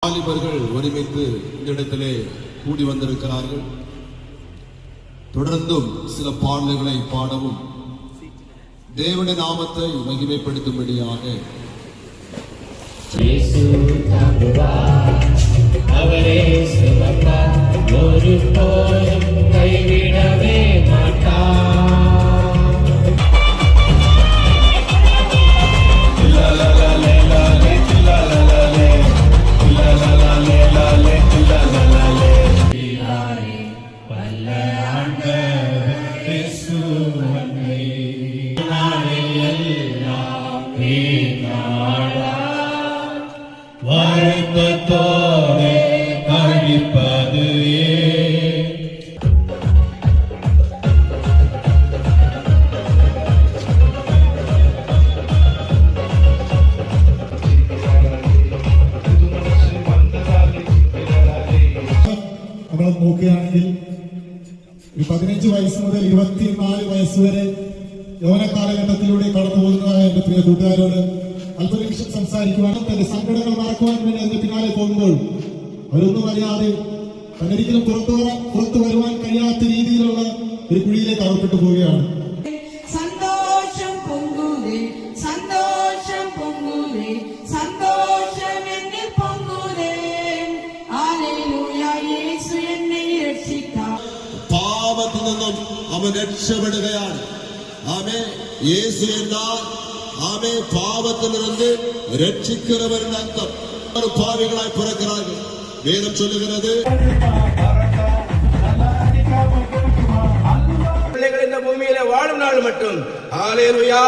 வாலிபர்கள் ஒருமித்து இந்த இடத்திலே கூடி வந்திருக்கிறார்கள். தொடர்ந்தும் சில பாடல்களை பாடவும் தேவனுடைய நாமத்தை மகிமைப்படுத்தும்படியாக அவரே சுமப்பார், ஒரு போதும் கைவிடவே மாட்டார். வருத்தத்தோடு கழிப்பது നമ്മൾ നോക്കുകയാണെങ്കിൽ 15 വയസ്സ് മുതൽ 24 വയസ്സ് വരെ യൗവന കാലഘട്ടത്തിലൂടെ കടന്നു പോകുന്നതായ എന്റെ പ്രിയ കൂട്ടുകാരോട് അല്പനിമിഷം സംസാരിക്കുവാനും തന്റെ സങ്കടങ്ങൾ മറക്കുവാൻ വേണ്ടി എന്റെ പിന്നാലെ പോകുമ്പോൾ അവരൊന്നും അറിയാതെ തന്നൊരിക്കലും പുറത്തു വരുവാൻ കഴിയാത്ത രീതിയിലുള്ള ഒരു കുഴിയിലേക്ക് അകപ്പെട്ടു പോവുകയാണ്. സന്തോഷം പൊങ്ങുതേ, സന്തോഷം പൊങ്ങുതേ, സന്തോഷം എന്നിൽ പൊങ്ങുതേ. ഹല്ലേലൂയ, യേശു എന്നെ രക്ഷിക്കാം. പാപത്തിൽ നിന്നും അവൻ രക്ഷപ്പെടുകയാണ്. ആമേൻ. യേശു എന്നാൽ ஆமென். பாவத்திலிருந்து ரட்சிக்கிறவர் அர்த்தம். பாவிகளாய் பிறக்கிறார்கள். வேதம் சொல்லுகிறது, பிள்ளைகள் இந்த பூமியில வாழும் நாள் மட்டும் ஹல்லேலூயா